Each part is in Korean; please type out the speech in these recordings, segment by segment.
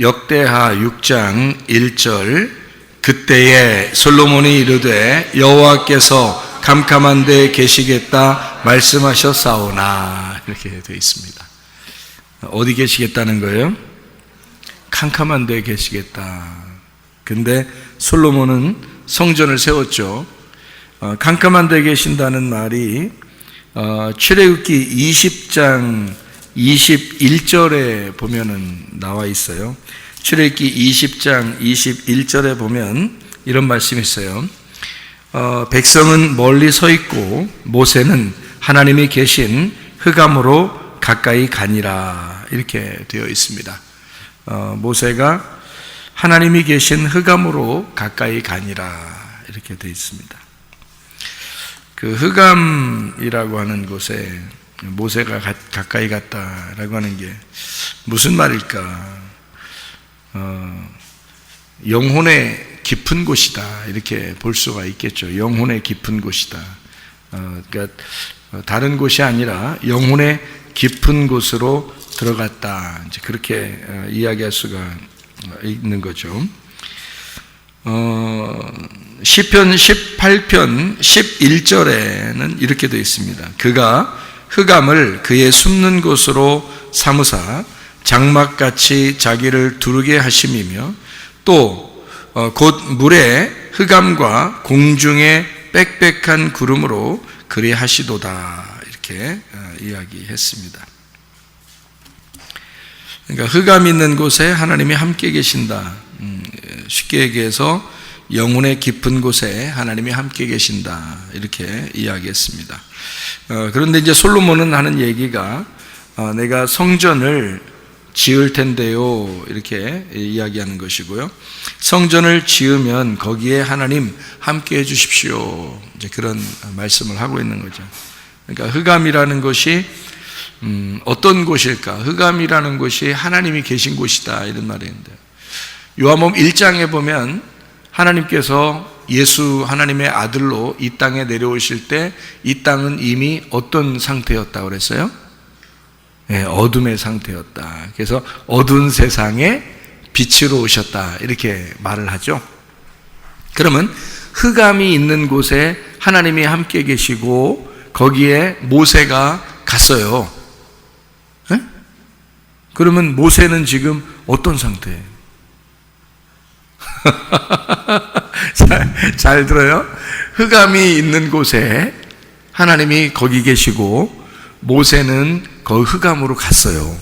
역대하 6장 1절 그때에 솔로몬이 이르되 여호와께서 캄캄한 데 계시겠다 말씀하셨사오나 이렇게 되어 있습니다. 어디 계시겠다는 거예요? 캄캄한 데 계시겠다. 근데 솔로몬은 성전을 세웠죠. 캄캄한 데 계신다는 말이 출애굽기 20장 21절에 보면은 나와 있어요. 출애굽기 20장 21절에 보면 이런 말씀이 있어요. 백성은 멀리 서 있고 모세는 하나님이 계신 흑암으로 가까이 가니라 이렇게 되어 있습니다. 모세가 하나님이 계신 흑암으로 가까이 가니라 이렇게 되어 있습니다. 그 흑암이라고 하는 곳에 모세가 가까이 갔다라고 하는 게 무슨 말일까? 영혼의 깊은 곳이다 이렇게 볼 수가 있겠죠. 영혼의 깊은 곳이다. 그러니까 다른 곳이 아니라 영혼의 깊은 곳으로 들어갔다. 이제 그렇게 이야기할 수가 있는 거죠. 시편 18편 11절에는 이렇게 되어 있습니다. 그가 흑암을 그의 숨는 곳으로 삼으사 장막같이 자기를 두르게 하심이며 또 곧 물의 흑암과 공중의 빽빽한 구름으로 그리 하시도다 이렇게 이야기했습니다. 그러니까 흑암 있는 곳에 하나님이 함께 계신다. 쉽게 얘기해서 영혼의 깊은 곳에 하나님이 함께 계신다 이렇게 이야기했습니다. 그런데 이제 솔로몬은 하는 얘기가 내가 성전을 지을 텐데요 이렇게 이야기하는 것이고요. 성전을 지으면 거기에 하나님 함께 해 주십시오 이제 그런 말씀을 하고 있는 거죠. 그러니까 흑암이라는 것이 어떤 곳일까? 흑암이라는 곳이 하나님이 계신 곳이다 이런 말인데 요한복음 1장에 보면 하나님께서 예수 하나님의 아들로 이 땅에 내려오실 때 이 땅은 이미 어떤 상태였다고 그랬어요? 네, 어둠의 상태였다. 그래서 어두운 세상에 빛으로 오셨다 이렇게 말을 하죠. 그러면 흑암이 있는 곳에 하나님이 함께 계시고 거기에 모세가 갔어요. 네? 그러면 모세는 지금 어떤 상태예요? 잘 들어요. 흑암이 있는 곳에 하나님이 거기 계시고 모세는 그 흑암으로 갔어요.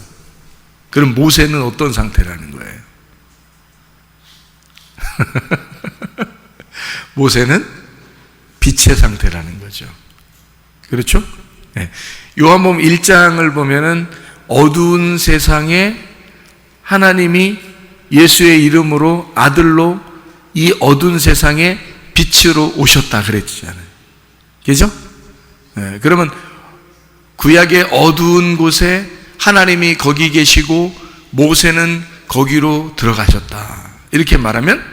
그럼 모세는 어떤 상태라는 거예요? 모세는 빛의 상태라는 거죠. 그렇죠? 네. 요한복음 1장을 보면은 어두운 세상에 하나님이 예수의 이름으로 아들로 이 어두운 세상에 빛으로 오셨다 그랬잖아요. 그죠? 네, 그러면 구약의 어두운 곳에 하나님이 거기 계시고 모세는 거기로 들어가셨다. 이렇게 말하면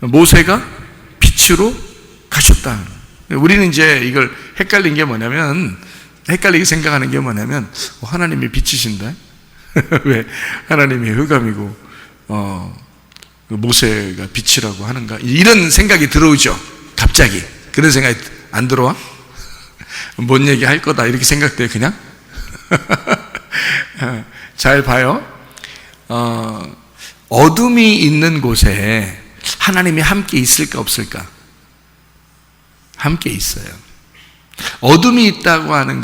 모세가 빛으로 가셨다. 우리는 이제 이걸 헷갈린 게 뭐냐면 헷갈리게 생각하는 게 뭐냐면 하나님이 빛이신데 왜 하나님이 흑암이고 모세가 빛이라고 하는가 이런 생각이 들어오죠. 갑자기 그런 생각이 안 들어와? 뭔 얘기 할 거다 이렇게 생각돼요 그냥? 잘 봐요. 어둠이 있는 곳에 하나님이 함께 있을까 없을까? 함께 있어요. 어둠이 있다고 하는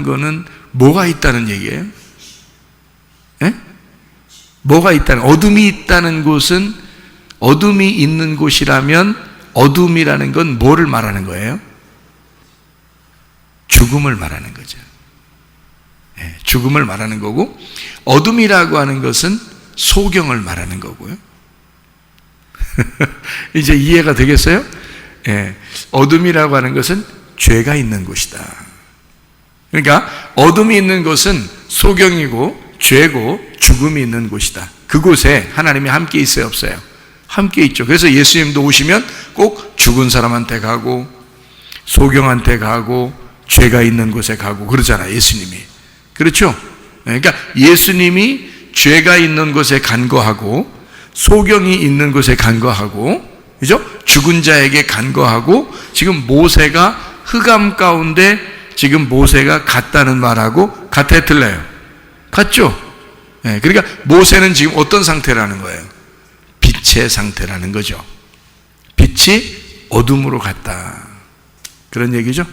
거는 뭐가 있다는 얘기예요? 예? 뭐가 있다는, 어둠이 있다는 곳은 어둠이 있는 곳이라면 어둠이라는 건 뭐를 말하는 거예요? 죽음을 말하는 거죠. 네, 죽음을 말하는 거고 어둠이라고 하는 것은 소경을 말하는 거고요. 이제 이해가 되겠어요? 네, 어둠이라고 하는 것은 죄가 있는 곳이다. 그러니까 어둠이 있는 곳은 소경이고 죄고 죽음이 있는 곳이다. 그곳에 하나님이 함께 있어요 없어요? 함께 있죠. 그래서 예수님도 오시면 꼭 죽은 사람한테 가고 소경한테 가고 죄가 있는 곳에 가고 그러잖아요 예수님이. 그렇죠? 그러니까 예수님이 죄가 있는 곳에 간구하고 소경이 있는 곳에 간구하고, 그죠? 죽은 자에게 간구하고, 지금 모세가 흑암 가운데 지금 모세가 갔다는 말하고 같아 틀려요? 같죠? 네, 그러니까 모세는 지금 어떤 상태라는 거예요? 빛의 상태라는 거죠. 빛이 어둠으로 갔다, 그런 얘기죠.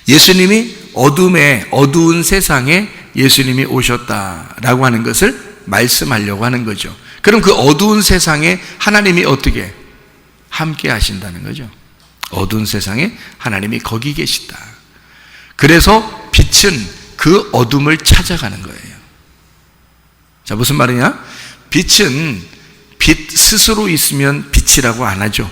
예수님이 어두운 세상에 예수님이 오셨다라고 하는 것을 말씀하려고 하는 거죠. 그럼 그 어두운 세상에 하나님이 어떻게 함께 하신다는 거죠. 어두운 세상에 하나님이 거기 계시다. 그래서 빛은 그 어둠을 찾아가는 거예요. 자, 무슨 말이냐? 빛은 빛 스스로 있으면 빛이라고 안 하죠.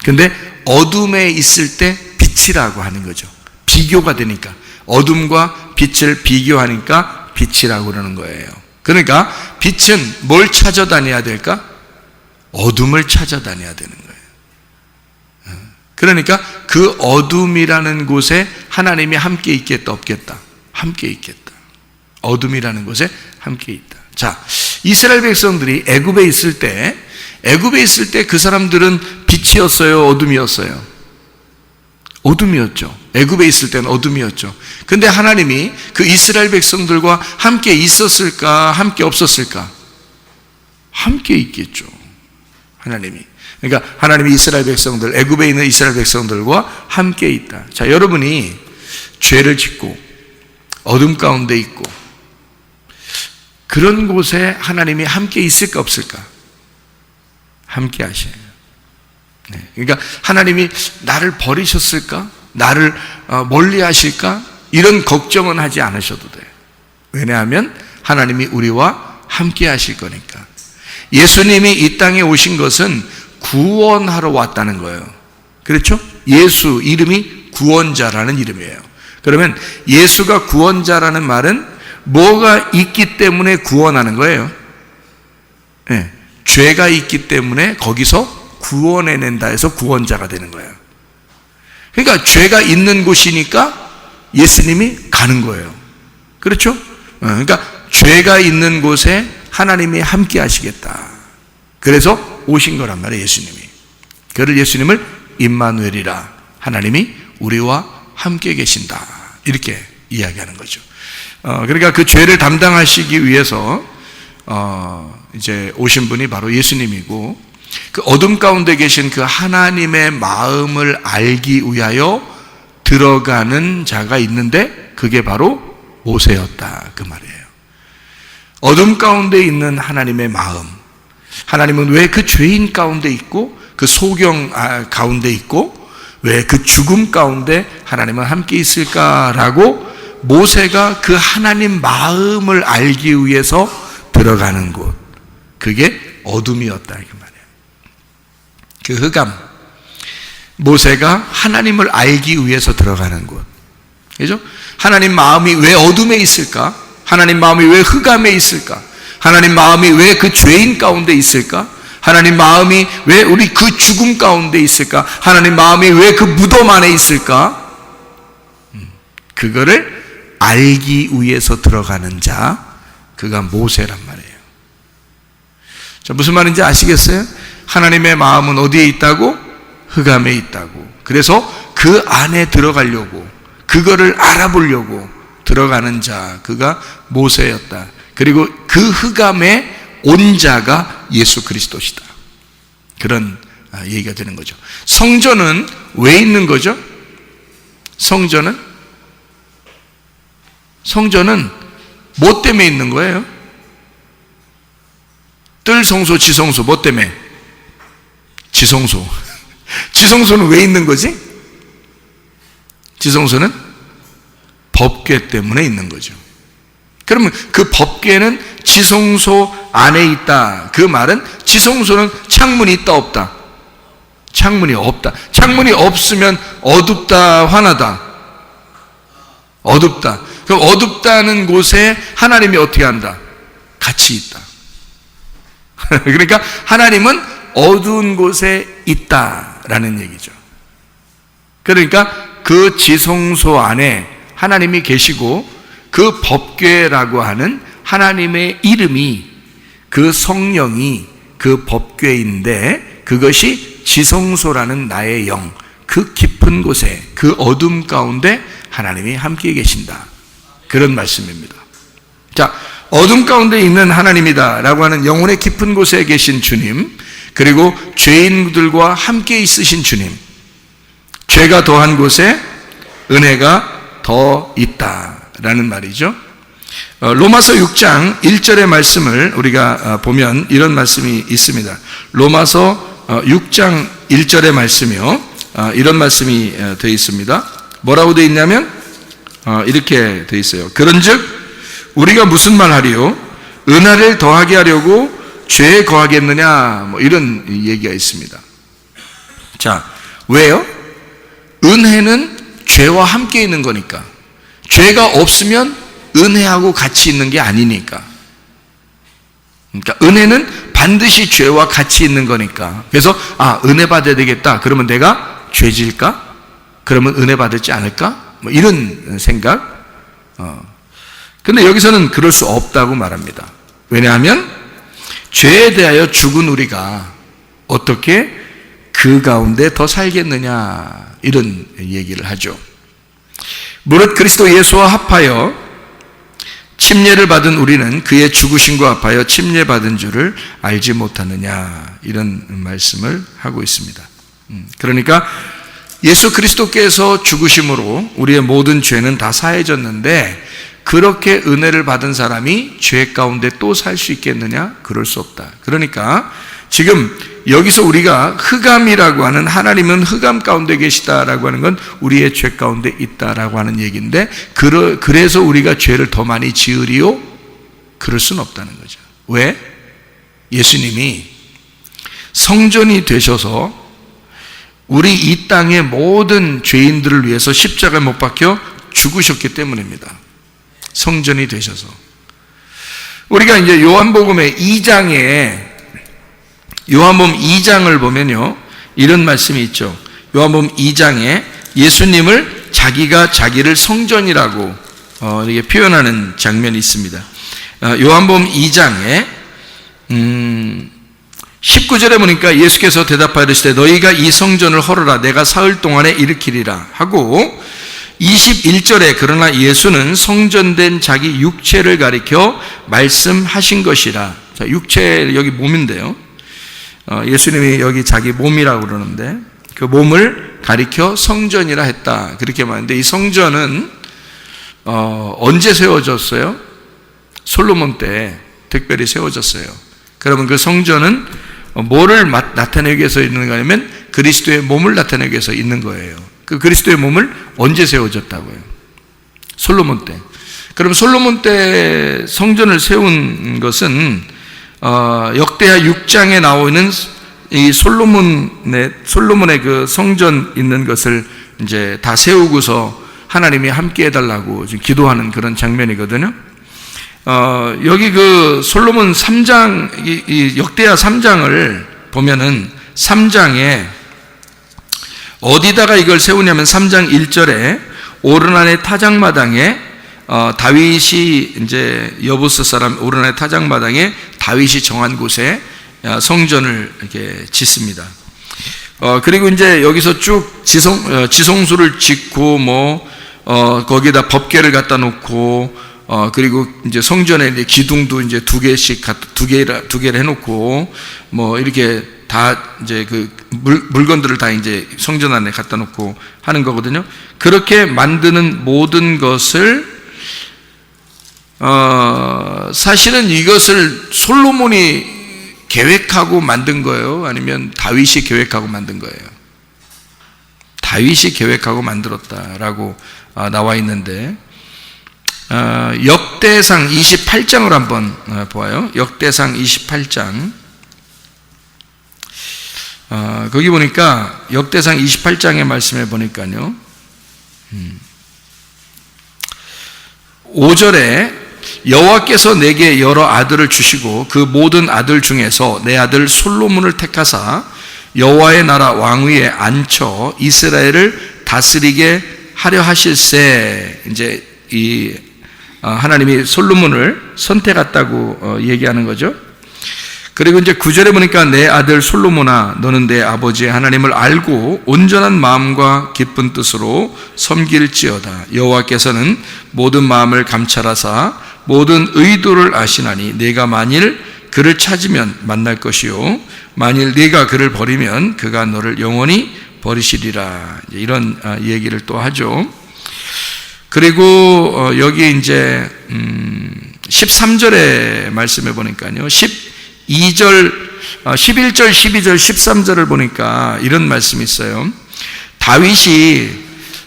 근데 어둠에 있을 때 빛이라고 하는 거죠. 비교가 되니까, 어둠과 빛을 비교하니까 빛이라고 그러는 거예요. 그러니까 빛은 뭘 찾아다녀야 될까? 어둠을 찾아다녀야 되는 거예요. 그러니까 그 어둠이라는 곳에 하나님이 함께 있겠다, 없겠다? 함께 있겠다. 어둠이라는 곳에 함께 있다. 자, 이스라엘 백성들이 애굽에 있을 때 그 사람들은 빛이었어요, 어둠이었어요? 어둠이었죠. 애굽에 있을 때는 어둠이었죠. 근데 하나님이 그 이스라엘 백성들과 함께 있었을까, 함께 없었을까? 함께 있겠죠, 하나님이. 그러니까 하나님이 이스라엘 백성들, 애굽에 있는 이스라엘 백성들과 함께 있다. 자, 여러분이 죄를 짓고 어둠 가운데 있고 그런 곳에 하나님이 함께 있을까, 없을까? 함께 하셔요. 네. 그러니까 하나님이 나를 버리셨을까? 나를 멀리 하실까? 이런 걱정은 하지 않으셔도 돼요. 왜냐하면 하나님이 우리와 함께 하실 거니까. 예수님이 이 땅에 오신 것은 구원하러 왔다는 거예요. 그렇죠? 예수 이름이 구원자라는 이름이에요. 그러면 예수가 구원자라는 말은 뭐가 있기 때문에 구원하는 거예요? 네. 죄가 있기 때문에 거기서 구원해낸다 해서 구원자가 되는 거예요. 그러니까 죄가 있는 곳이니까 예수님이 가는 거예요. 그렇죠? 그러니까 죄가 있는 곳에 하나님이 함께 하시겠다. 그래서 오신 거란 말이에요, 예수님이. 그를 예수님을 임마누엘이라, 하나님이 우리와 함께 계신다, 이렇게 이야기하는 거죠. 그러니까 그 죄를 담당하시기 위해서 이제 오신 분이 바로 예수님이고, 그 어둠 가운데 계신 그 하나님의 마음을 알기 위하여 들어가는 자가 있는데 그게 바로 모세였다, 그 말이에요. 어둠 가운데 있는 하나님의 마음, 하나님은 왜 그 죄인 가운데 있고 그 소경 가운데 있고 왜 그 죽음 가운데 하나님은 함께 있을까라고 모세가 그 하나님 마음을 알기 위해서 들어가는 곳, 그게 어둠이었다, 그 말이에요. 그 흑암, 모세가 하나님을 알기 위해서 들어가는 곳, 그죠? 하나님 마음이 왜 어둠에 있을까? 하나님 마음이 왜 흑암에 있을까? 하나님 마음이 왜 그 죄인 가운데 있을까? 하나님 마음이 왜 우리 그 죽음 가운데 있을까? 하나님 마음이 왜 그 무덤 안에 있을까? 그거를 알기 위해서 들어가는 자, 그가 모세란 말이에요. 자, 무슨 말인지 아시겠어요? 하나님의 마음은 어디에 있다고? 흑암에 있다고. 그래서 그 안에 들어가려고, 그거를 알아보려고 들어가는 자, 그가 모세였다. 그리고 그 흑암에 온 자가 예수 그리스도시다. 그런 얘기가 되는 거죠. 성전은 왜 있는 거죠? 성전은 뭐 때문에 있는 거예요? 뜰성소, 지성소, 뭐 때문에? 지성소. 지성소는 왜 있는 거지? 지성소는 법궤 때문에 있는 거죠. 그러면 그 법궤는 지성소 안에 있다. 그 말은 지성소는 창문이 있다, 없다? 창문이 없다. 창문이 없으면 어둡다, 환하다? 어둡다. 그럼 어둡다는 곳에 하나님이 어떻게 한다? 같이 있다. 그러니까 하나님은 어두운 곳에 있다라는 얘기죠. 그러니까 그 지성소 안에 하나님이 계시고 그 법궤라고 하는 하나님의 이름이, 그 성령이 그 법궤인데 그것이 지성소라는 나의 영, 그 깊은 곳에, 그 어둠 가운데 하나님이 함께 계신다, 그런 말씀입니다. 자, 어둠 가운데 있는 하나님이다 라고 하는 영혼의 깊은 곳에 계신 주님, 그리고 죄인들과 함께 있으신 주님, 죄가 더한 곳에 은혜가 더 있다라는 말이죠. 로마서 6장 1절의 말씀을 우리가 보면 이런 말씀이 있습니다. 로마서 6장 1절의 말씀이요, 이런 말씀이 되어 있습니다. 뭐라고 되어 있냐면 이렇게 되어 있어요. 그런즉 우리가 무슨 말 하리요? 은혜를 더하게 하려고 죄에 거하겠느냐, 뭐 이런 얘기가 있습니다. 자, 왜요? 은혜는 죄와 함께 있는 거니까. 죄가 없으면 은혜하고 같이 있는 게 아니니까. 그러니까 은혜는 반드시 죄와 같이 있는 거니까. 그래서 은혜 받아야 되겠다. 그러면 내가 죄질까? 그러면 은혜 받지 않을까? 뭐 이런 생각. 근데 여기서는 그럴 수 없다고 말합니다. 왜냐하면 죄에 대하여 죽은 우리가 어떻게 그 가운데 더 살겠느냐, 이런 얘기를 하죠. 무릇 그리스도 예수와 합하여 침례를 받은 우리는 그의 죽으심과 합하여 침례받은 줄을 알지 못하느냐, 이런 말씀을 하고 있습니다. 그러니까 예수 그리스도께서 죽으심으로 우리의 모든 죄는 다 사해졌는데, 그렇게 은혜를 받은 사람이 죄 가운데 또 살 수 있겠느냐? 그럴 수 없다. 그러니까 지금 여기서 우리가 흑암이라고 하는, 하나님은 흑암 가운데 계시다라고 하는 건 우리의 죄 가운데 있다라고 하는 얘기인데, 그래서 우리가 죄를 더 많이 지으리요? 그럴 수는 없다는 거죠. 왜? 예수님이 성전이 되셔서 우리 이 땅의 모든 죄인들을 위해서 십자가에 못 박혀 죽으셨기 때문입니다. 성전이 되셔서. 우리가 이제 요한복음의 2장에, 요한복음 2장을 보면요, 이런 말씀이 있죠. 요한복음 2장에 예수님을 자기가 자기를 성전이라고 이렇게 표현하는 장면이 있습니다. 요한복음 2장에 19절에 보니까 예수께서 대답하여 이르시되 너희가 이 성전을 헐어라, 내가 사흘 동안에 일으키리라 하고, 21절에 그러나 예수는 성전된 자기 육체를 가리켜 말씀하신 것이라. 자, 육체, 여기 몸인데요, 예수님이 여기 자기 몸이라고 그러는데 그 몸을 가리켜 성전이라 했다, 그렇게 말하는데, 이 성전은 언제 세워졌어요? 솔로몬 때 특별히 세워졌어요. 그러면 그 성전은 뭐를 나타내기 위해서 있는 거냐면 그리스도의 몸을 나타내기 위해서 있는 거예요. 그 그리스도의 몸을 언제 세워졌다고요? 솔로몬 때. 그럼 솔로몬 때 성전을 세운 것은 역대하 6장에 나오는 이 솔로몬의 그 성전 있는 것을 이제 다 세우고서 하나님이 함께 해달라고 지금 기도하는 그런 장면이거든요. 여기 그 솔로몬 3장, 이 역대하 3장을 보면은 3장에 어디다가 이걸 세우냐면 3장 1절에 오르난의 타작마당에 다윗이 이제 여부스 사람 오르난의 타작마당에 다윗이 정한 곳에 성전을 이렇게 짓습니다. 그리고 이제 여기서 쭉 지성소를 짓고 거기에다 법궤를 갖다 놓고 그리고 이제 성전에 이제 기둥도 이제 두 개를 해놓고 이렇게 다 이제 그 물건들을 다 이제 성전 안에 갖다 놓고 하는 거거든요. 그렇게 만드는 모든 것을 사실은 이것을 솔로몬이 계획하고 만든 거예요? 아니면 다윗이 계획하고 만든 거예요? 다윗이 계획하고 만들었다라고 나와 있는데, 역대상 28장을 한번 보아요. 역대상 28장. 거기 보니까 역대상 28장의 말씀에 보니까요, 5절에 여호와께서 내게 여러 아들을 주시고 그 모든 아들 중에서 내 아들 솔로몬을 택하사 여호와의 나라 왕위에 앉혀 이스라엘을 다스리게 하려 하실세. 이제 이 하나님이 솔로몬을 선택했다고 얘기하는 거죠. 그리고 이제 9절에 보니까 내 아들 솔로몬아 너는 내 아버지 하나님을 알고 온전한 마음과 기쁜 뜻으로 섬길지어다. 여호와께서는 모든 마음을 감찰하사 모든 의도를 아시나니 네가 만일 그를 찾으면 만날 것이요 만일 네가 그를 버리면 그가 너를 영원히 버리시리라. 이런 얘기를 또 하죠. 그리고 여기 이제 13절의 말씀에 보니까요 11절, 12절, 13절을 보니까 이런 말씀이 있어요. 다윗이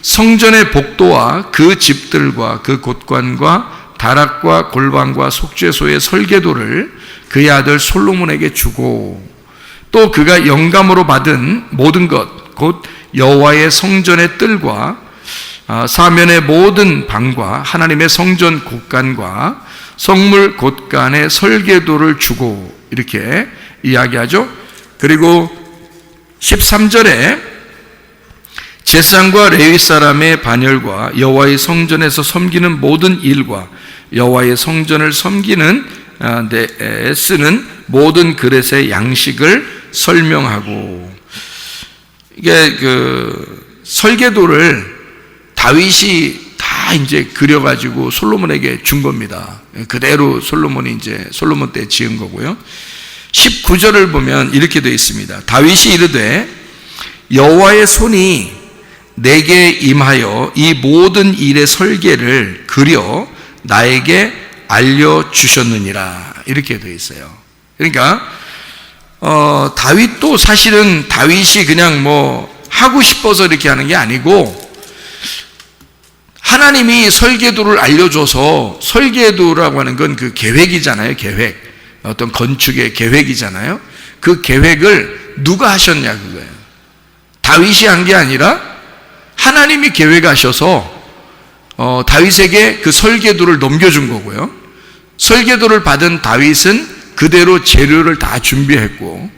성전의 복도와 그 집들과 그 곳관과 다락과 골방과 속죄소의 설계도를 그의 아들 솔로몬에게 주고 또 그가 영감으로 받은 모든 것, 곧 여호와의 성전의 뜰과 사면의 모든 방과 하나님의 성전 곳간과 성물 곳간의 설계도를 주고 이렇게 이야기하죠. 그리고 13절에 제사장과 레위 사람의 반열과 여호와의 성전에서 섬기는 모든 일과 여호와의 성전을 섬기는 데 쓰는 모든 그릇의 양식을 설명하고 이게 그 설계도를 다윗이 다 이제 그려가지고 솔로몬에게 준 겁니다. 그대로 솔로몬이 이제 솔로몬 때 지은 거고요. 19절을 보면 이렇게 되어 있습니다. 다윗이 이르되 여호와의 손이 내게 임하여 이 모든 일의 설계를 그려 나에게 알려주셨느니라. 이렇게 되어 있어요. 그러니까 다윗도 사실은 다윗이 그냥 뭐 하고 싶어서 이렇게 하는 게 아니고 하나님이 설계도를 알려줘서 설계도라고 하는 건 그 계획이잖아요. 계획. 어떤 건축의 계획이잖아요. 그 계획을 누가 하셨냐 그거예요. 다윗이 한 게 아니라 하나님이 계획하셔서 다윗에게 그 설계도를 넘겨준 거고요. 설계도를 받은 다윗은 그대로 재료를 다 준비했고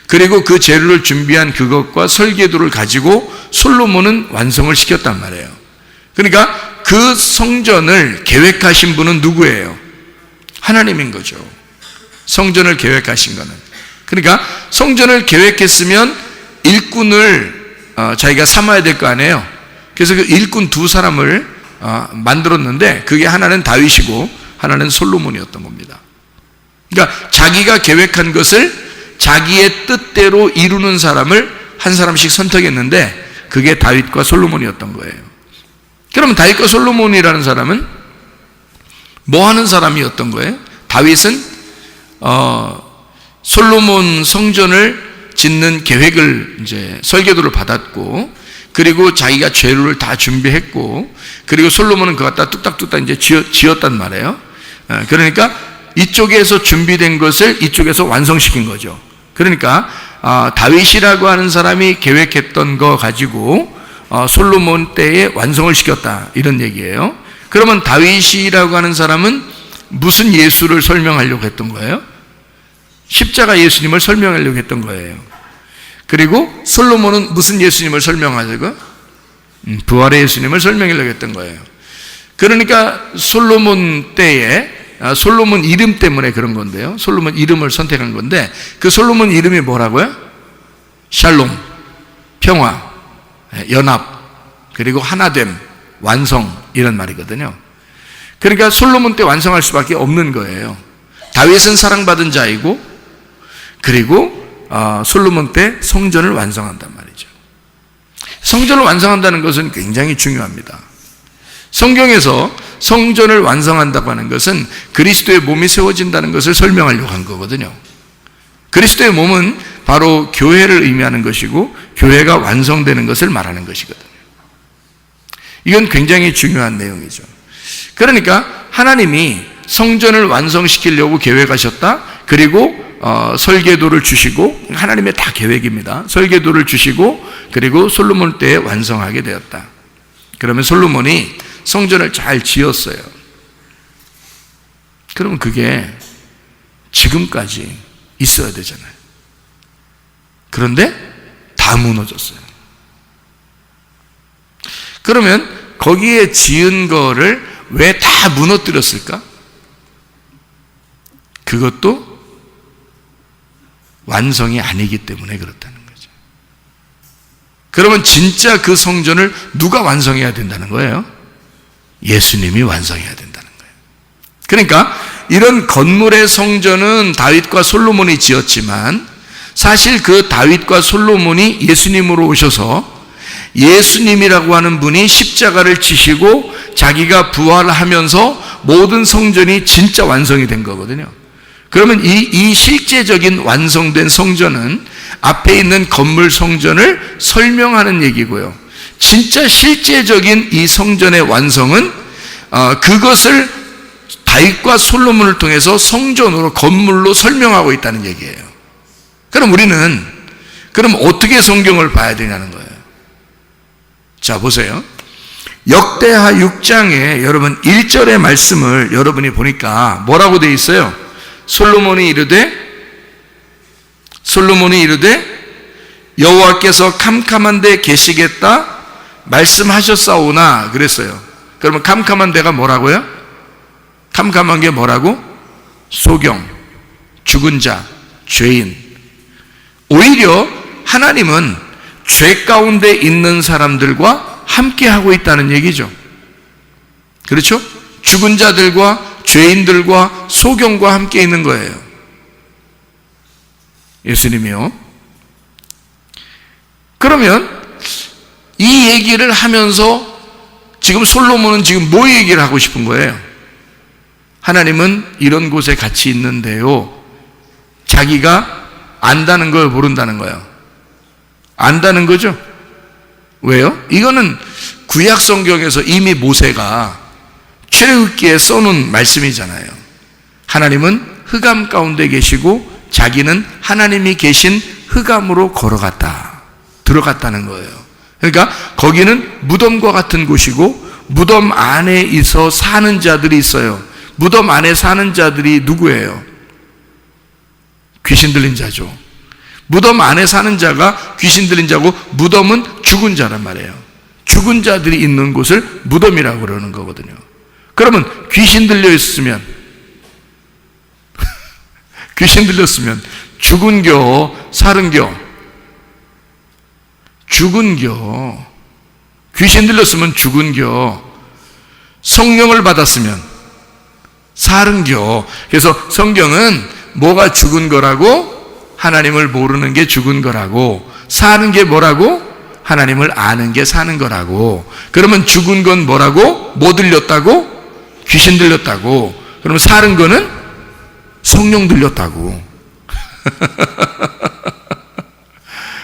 그리고 그 재료를 준비한 그것과 설계도를 가지고 솔로몬은 완성을 시켰단 말이에요. 그러니까 그 성전을 계획하신 분은 누구예요? 하나님인 거죠. 성전을 계획하신 거는. 그러니까 성전을 계획했으면 일꾼을 자기가 삼아야 될 거 아니에요. 그래서 그 일꾼 두 사람을 만들었는데 그게 하나는 다윗이고 하나는 솔로몬이었던 겁니다. 그러니까 자기가 계획한 것을 자기의 뜻대로 이루는 사람을 한 사람씩 선택했는데 그게 다윗과 솔로몬이었던 거예요. 그러면 다윗과 솔로몬이라는 사람은 뭐 하는 사람이었던 거예요? 다윗은 솔로몬 성전을 짓는 계획을 이제 설계도를 받았고 그리고 자기가 재료를 다 준비했고 그리고 솔로몬은 그거 갖다 뚝딱뚝딱 이제 지었단 말이에요. 그러니까 이쪽에서 준비된 것을 이쪽에서 완성시킨 거죠. 그러니까 다윗이라고 하는 사람이 계획했던 거 가지고 솔로몬 때에 완성을 시켰다 이런 얘기예요. 그러면 다윗이라고 하는 사람은 무슨 예수를 설명하려고 했던 거예요? 십자가 예수님을 설명하려고 했던 거예요. 그리고 솔로몬은 무슨 예수님을 설명하려고? 부활의 예수님을 설명하려고 했던 거예요. 그러니까 솔로몬 때에 솔로몬 이름 때문에 그런 건데요. 솔로몬 이름을 선택한 건데 그 솔로몬 이름이 뭐라고요? 샬롬, 평화, 연합, 그리고 하나됨, 완성 이런 말이거든요. 그러니까 솔로몬 때 완성할 수밖에 없는 거예요. 다윗은 사랑받은 자이고 그리고 솔로몬 때 성전을 완성한단 말이죠. 성전을 완성한다는 것은 굉장히 중요합니다. 성경에서 성전을 완성한다고 하는 것은 그리스도의 몸이 세워진다는 것을 설명하려고 한 거거든요. 그리스도의 몸은 바로 교회를 의미하는 것이고 교회가 완성되는 것을 말하는 것이거든요. 이건 굉장히 중요한 내용이죠. 그러니까 하나님이 성전을 완성시키려고 계획하셨다. 그리고 설계도를 주시고 하나님의 다 계획입니다. 설계도를 주시고 그리고 솔로몬 때에 완성하게 되었다. 그러면 솔로몬이 성전을 잘 지었어요. 그러면 그게 지금까지 있어야 되잖아요. 그런데 다 무너졌어요. 그러면 거기에 지은 거를 왜 다 무너뜨렸을까? 그것도 완성이 아니기 때문에 그렇다는 거죠. 그러면 진짜 그 성전을 누가 완성해야 된다는 거예요? 예수님이 완성해야 된다는 거예요. 그러니까 이런 건물의 성전은 다윗과 솔로몬이 지었지만 사실 그 다윗과 솔로몬이 예수님으로 오셔서 예수님이라고 하는 분이 십자가를 지시고 자기가 부활하면서 모든 성전이 진짜 완성이 된 거거든요. 그러면 이 실제적인 완성된 성전은 앞에 있는 건물 성전을 설명하는 얘기고요. 진짜 실제적인 이 성전의 완성은 그것을 다윗과 솔로몬을 통해서 성전으로 건물로 설명하고 있다는 얘기예요. 그럼 우리는 그럼 어떻게 성경을 봐야 되냐는 거예요. 자, 보세요. 역대하 6장에 여러분 1절의 말씀을 여러분이 보니까 뭐라고 되어 있어요? 솔로몬이 이르되 여호와께서 캄캄한 데 계시겠다 말씀하셨사오나 그랬어요. 그러면 캄캄한 데가 뭐라고요? 캄캄한 게 뭐라고? 소경, 죽은 자, 죄인. 오히려 하나님은 죄 가운데 있는 사람들과 함께 하고 있다는 얘기죠. 그렇죠? 죽은 자들과 죄인들과 소경과 함께 있는 거예요. 예수님이요. 그러면 이 얘기를 하면서 지금 솔로몬은 지금 뭐 얘기를 하고 싶은 거예요? 하나님은 이런 곳에 같이 있는데요. 자기가 안다는 걸 모른다는 거예요. 안다는 거죠. 왜요? 이거는 구약 성경에서 이미 모세가 출애굽기에 써놓은 말씀이잖아요. 하나님은 흑암 가운데 계시고 자기는 하나님이 계신 흑암으로 들어갔다는 거예요. 그러니까 거기는 무덤과 같은 곳이고 무덤 안에 있어 사는 자들이 있어요. 무덤 안에 사는 자들이 누구예요? 귀신 들린 자죠. 무덤 안에 사는 자가 귀신 들린 자고 무덤은 죽은 자란 말이에요. 죽은 자들이 있는 곳을 무덤이라고 그러는 거거든요. 그러면 귀신 들려 있으면 귀신 들렸으면 죽은겨 살은겨? 죽은겨. 귀신 들렸으면 죽은겨. 성령을 받았으면 살은겨. 그래서 성경은 뭐가 죽은 거라고? 하나님을 모르는 게 죽은 거라고. 사는 게 뭐라고? 하나님을 아는 게 사는 거라고. 그러면 죽은 건 뭐라고? 뭐 들렸다고? 귀신 들렸다고. 그러면 사는 거는 성령 들렸다고.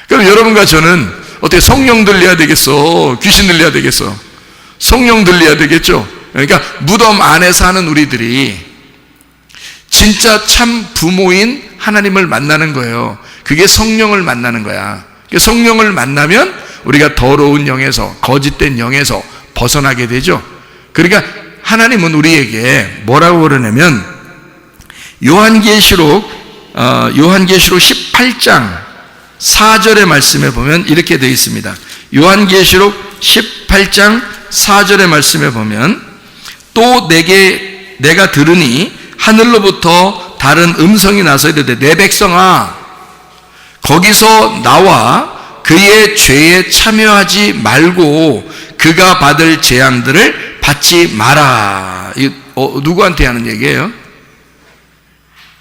그럼 여러분과 저는 어떻게 성령 들려야 되겠어? 귀신 들려야 되겠어? 성령 들려야 되겠죠? 그러니까 무덤 안에 사는 우리들이 진짜 참 부모인 하나님을 만나는 거예요. 그게 성령을 만나는 거야. 성령을 만나면 우리가 더러운 영에서, 거짓된 영에서 벗어나게 되죠. 그러니까 하나님은 우리에게 뭐라고 그러냐면 요한계시록 18장 4절의 말씀에 보면 이렇게 되어 있습니다. 요한계시록 18장 4절의 말씀에 보면 또 내가 들으니 하늘로부터 다른 음성이 나서 이르되 내 백성아 거기서 나와 그의 죄에 참여하지 말고 그가 받을 재앙들을 받지 마라. 누구한테 하는 얘기예요?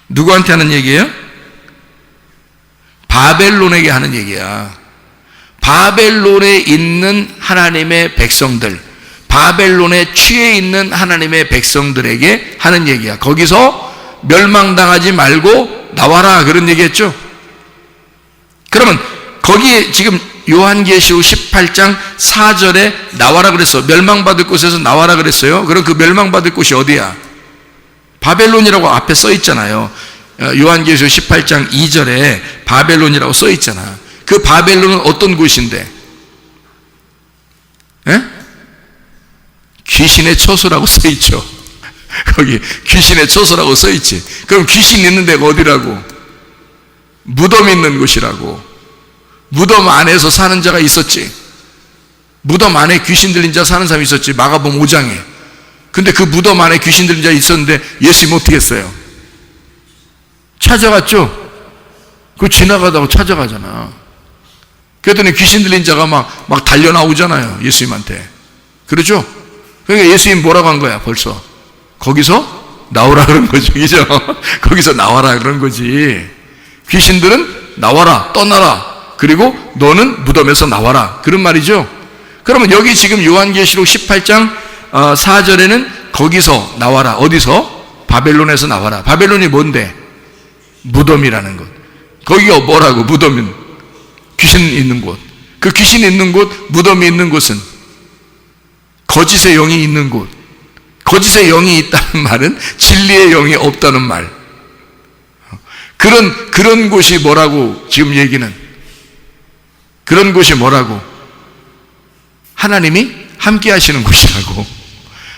누구한테 하는 얘기예요? 바벨론에게 하는 얘기야. 바벨론에 있는 하나님의 백성들, 바벨론에 취해 있는 하나님의 백성들에게 하는 얘기야. 거기서 멸망당하지 말고 나와라 그런 얘기했죠. 그러면 거기에 지금 요한계시록 18장 4절에 나와라 그랬어. 멸망받을 곳에서 나와라 그랬어요. 그럼 그 멸망받을 곳이 어디야? 바벨론이라고 앞에 써 있잖아요. 요한계시록 18장 2절에 바벨론이라고 써 있잖아. 그 바벨론은 어떤 곳인데? 에? 귀신의 처소라고 써 있죠. 거기 귀신의 처소라고 써 있지. 그럼 귀신 있는 데가 어디라고? 무덤 있는 곳이라고. 무덤 안에서 사는 자가 있었지. 무덤 안에 귀신 들린 자 사는 사람이 있었지. 마가복음 5장에 근데 그 무덤 안에 귀신 들린 자 있었는데 예수님 어떻게 했어요? 찾아갔죠? 그거 지나가다가 찾아가잖아. 그랬더니 귀신 들린 자가 막 달려나오잖아요. 예수님한테. 그렇죠? 그러니까 예수님 뭐라고 한 거야, 벌써? 거기서 나오라 그런 거지. 그죠? 거기서 나와라 그런 거지. 귀신들은 나와라, 떠나라. 그리고 너는 무덤에서 나와라. 그런 말이죠. 그러면 여기 지금 요한계시록 18장 4절에는 거기서 나와라. 어디서? 바벨론에서 나와라. 바벨론이 뭔데? 무덤이라는 것. 거기가 뭐라고? 무덤은 귀신 있는 곳. 그 귀신 있는 곳, 무덤이 있는 곳은 거짓의 영이 있는 곳. 거짓의 영이 있다는 말은 진리의 영이 없다는 말. 그런 곳이 뭐라고 지금 얘기는? 그런 곳이 뭐라고? 하나님이 함께 하시는 곳이라고.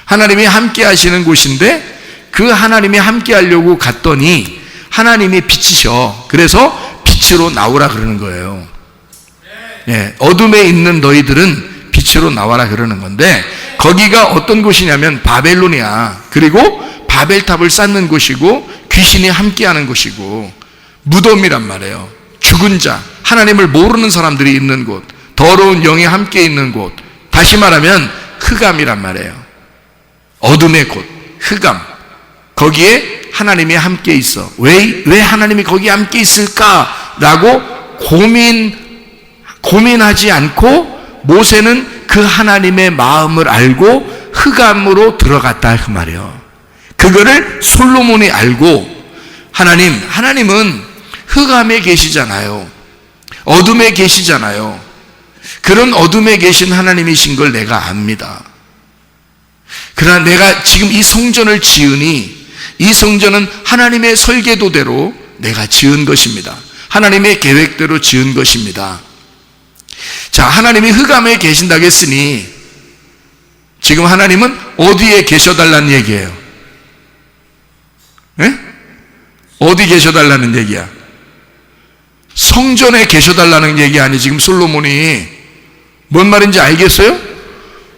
하나님이 함께 하시는 곳인데 그 하나님이 함께 하려고 갔더니 하나님이 빛이셔. 그래서 빛으로 나오라 그러는 거예요. 예, 어둠에 있는 너희들은 빛으로 나와라 그러는 건데 거기가 어떤 곳이냐면 바벨론이야. 그리고 바벨탑을 쌓는 곳이고 귀신이 함께하는 곳이고 무덤이란 말이에요. 죽은 자, 하나님을 모르는 사람들이 있는 곳, 더러운 영이 함께 있는 곳, 다시 말하면 흑암이란 말이에요. 어둠의 곳, 흑암. 거기에 하나님이 함께 있어. 왜 하나님이 거기에 함께 있을까라고 고민하지 않고 모세는 그 하나님의 마음을 알고 흑암으로 들어갔다 그 말이에요. 그거를 솔로몬이 알고 하나님은 흑암에 계시잖아요. 어둠에 계시잖아요. 그런 어둠에 계신 하나님이신 걸 내가 압니다. 그러나 내가 지금 이 성전을 지으니 이 성전은 하나님의 설계도대로 내가 지은 것입니다. 하나님의 계획대로 지은 것입니다. 자, 하나님이 흑암에 계신다고 했으니 지금 하나님은 어디에 계셔달라는 얘기예요? 네? 어디 계셔달라는 얘기야? 성전에 계셔달라는 얘기 아니 지금 솔로몬이 뭔 말인지 알겠어요?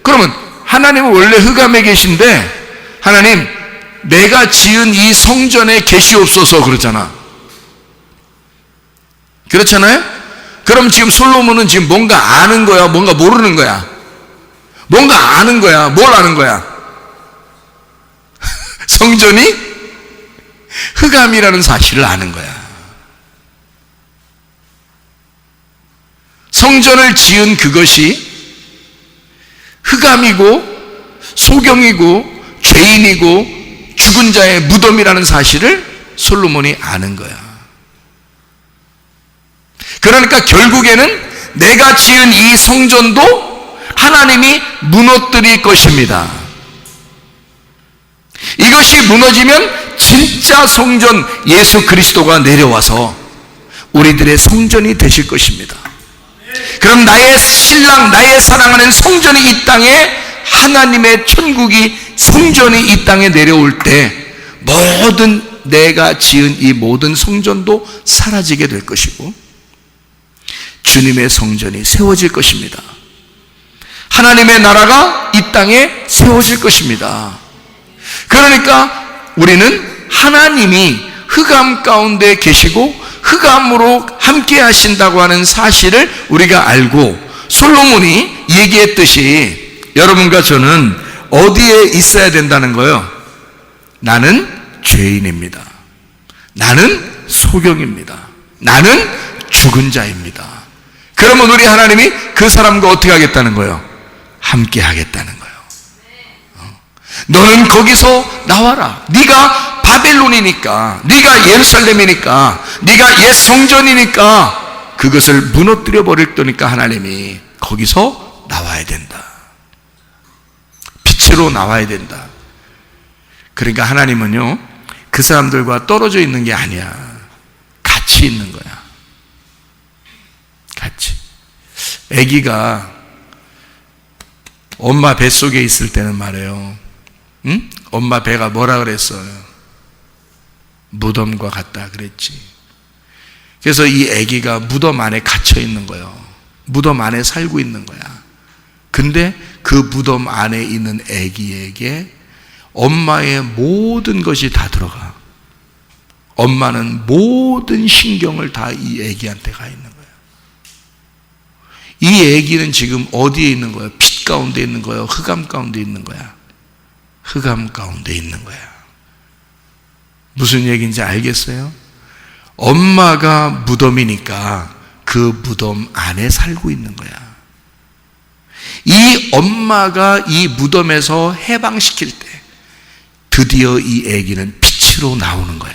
그러면 하나님은 원래 흑암에 계신데 하나님 내가 지은 이 성전에 계시옵소서 그러잖아. 그렇잖아요? 그럼 지금 솔로몬은 지금 뭔가 아는 거야? 뭔가 모르는 거야? 뭔가 아는 거야? 뭘 아는 거야? 성전이 흑암이라는 사실을 아는 거야. 성전을 지은 그것이 흑암이고 소경이고 죄인이고 죽은 자의 무덤이라는 사실을 솔로몬이 아는 거야. 그러니까 결국에는 내가 지은 이 성전도 하나님이 무너뜨릴 것입니다. 이것이 무너지면 진짜 성전 예수 그리스도가 내려와서 우리들의 성전이 되실 것입니다. 그럼 나의 신랑, 나의 사랑하는 성전이 이 땅에 하나님의 천국이 성전이 이 땅에 내려올 때 모든 내가 지은 이 모든 성전도 사라지게 될 것이고 주님의 성전이 세워질 것입니다. 하나님의 나라가 이 땅에 세워질 것입니다. 그러니까 우리는 하나님이 흑암 가운데 계시고 흑암으로 함께 하신다고 하는 사실을 우리가 알고 솔로몬이 얘기했듯이 여러분과 저는 어디에 있어야 된다는 거예요? 나는 죄인입니다. 나는 소경입니다. 나는 죽은 자입니다. 그러면 우리 하나님이 그 사람과 어떻게 하겠다는 거예요? 함께 하겠다는 거예요. 너는 거기서 나와라. 네가 바벨론이니까, 네가 예루살렘이니까, 네가 옛 성전이니까 그것을 무너뜨려 버릴 거니까 하나님이 거기서 나와야 된다. 빛으로 나와야 된다. 그러니까 하나님은요 그 사람들과 떨어져 있는 게 아니야. 같이 있는 거야. 같이. 아기가 엄마 뱃속에 있을 때는 말이에요. 응? 엄마 배가 뭐라 그랬어요? 무덤과 같다 그랬지. 그래서 이 아기가 무덤 안에 갇혀 있는 거예요. 무덤 안에 살고 있는 거야. 근데 그 무덤 안에 있는 아기에게 엄마의 모든 것이 다 들어가. 엄마는 모든 신경을 다 이 아기한테 가 있는 거야. 이 아기는 지금 어디에 있는 거야? 빛 가운데 있는 거야? 흑암 가운데 있는 거야? 흑암 가운데 있는 거야. 무슨 얘기인지 알겠어요? 엄마가 무덤이니까 그 무덤 안에 살고 있는 거야. 이 엄마가 이 무덤에서 해방시킬 때 드디어 이 아기는 빛으로 나오는 거야.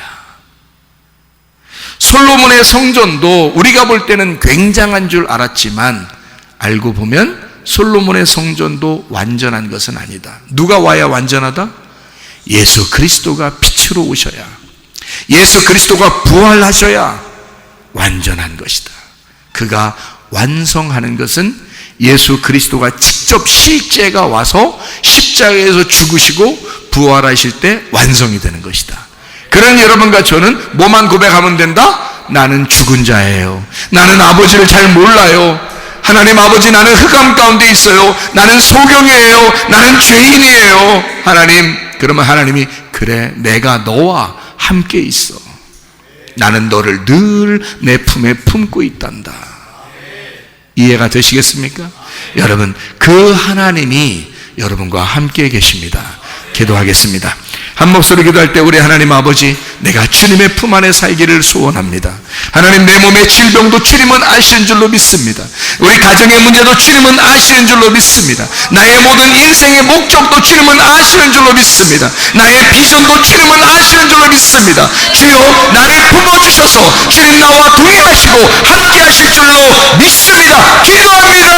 솔로몬의 성전도 우리가 볼 때는 굉장한 줄 알았지만 알고 보면 솔로몬의 성전도 완전한 것은 아니다. 누가 와야 완전하다? 예수 그리스도가 빛으로 오셔야, 예수 그리스도가 부활하셔야 완전한 것이다. 그가 완성하는 것은 예수 그리스도가 직접 실제가 와서 십자가에서 죽으시고 부활하실 때 완성이 되는 것이다. 그런 여러분과 저는 뭐만 고백하면 된다? 나는 죽은 자예요. 나는 아버지를 잘 몰라요. 하나님 아버지, 나는 흑암 가운데 있어요. 나는 소경이에요. 나는 죄인이에요. 하나님, 그러면 하나님이 그래, 내가 너와 함께 있어. 나는 너를 늘 내 품에 품고 있단다. 이해가 되시겠습니까? 여러분, 그 하나님이 여러분과 함께 계십니다. 기도하겠습니다. 한 목소리 기도할 때 우리 하나님 아버지, 내가 주님의 품 안에 살기를 소원합니다. 하나님, 내 몸의 질병도 주님은 아시는 줄로 믿습니다. 우리 가정의 문제도 주님은 아시는 줄로 믿습니다. 나의 모든 인생의 목적도 주님은 아시는 줄로 믿습니다. 나의 비전도 주님은 아시는 줄로 믿습니다. 주여, 나를 품어주셔서 주님 나와 동행하시고 함께 하실 줄로 믿습니다. 기도합니다.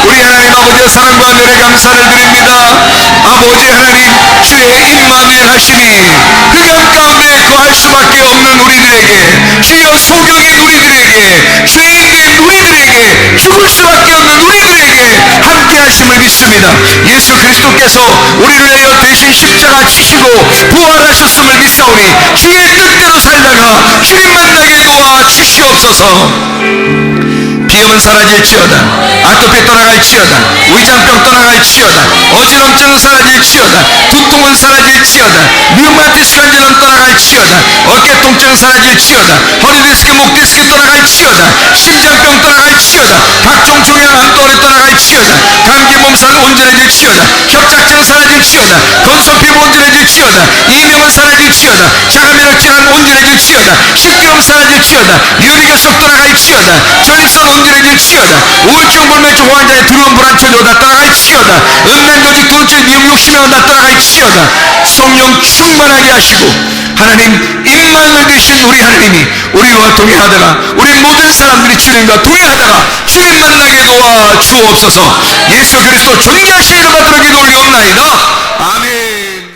우리 하나님 아버지의 사랑과 은혜에 감사를 드립니다. 아버지 하나님, 주의 임마누엘 하시니 흑암 가운데 거할 수밖에 없는 우리들에게, 주여 소경인 우리들에게, 죄인된 우리들에게, 죽을 수밖에 없는 우리들에게 함께 하심을 믿습니다. 예수 그리스도께서 우리를 위하여 대신 십자가 지시고 부활하셨음을 믿사오니 주의 뜻대로 살다가 주님 만나게 도와 주시옵소서. 비염은 사라질지어다. 아토피 떠나갈지어다. 위장병 떠나갈지어다. 어지럼증은 사라질지어다. 두통은 사라질지어다. 류마티스 관절은 떠나갈지어다. 어깨 통증은 사라질지어다. 허리 디스크, 목 디스크 떠나갈지어다. 심장병 떠나갈지어다. 각종 종양 암도리 떠나갈지어다. 감기 몸살 온전해질지어다. 협착증 사라질지어다. 건성 피부 온전해질지어다. 이명은 사라질지어다. 자가면역 질환 온전해질지어다. 식도염 사라질지어다. 유리결석 떠나갈지어다. 전립선 온전해질지어다. 우울증, 불면증 환자의 두려움, 불안, 초조 다 떠나갈지어다. 음란교직, 돈줄, 미움, 욕심이 다 떠나갈지어다. 성령 충만하게 하시고 하나님 임마누엘 되신 우리 하나님이 우리와 동행하다가 우리 모든 사람들이 주님과 동행하다가 주님 만나게 도와 주옵소서. 예수 그리스도 존귀하신 이름 받들어 기도 올리옵나이다.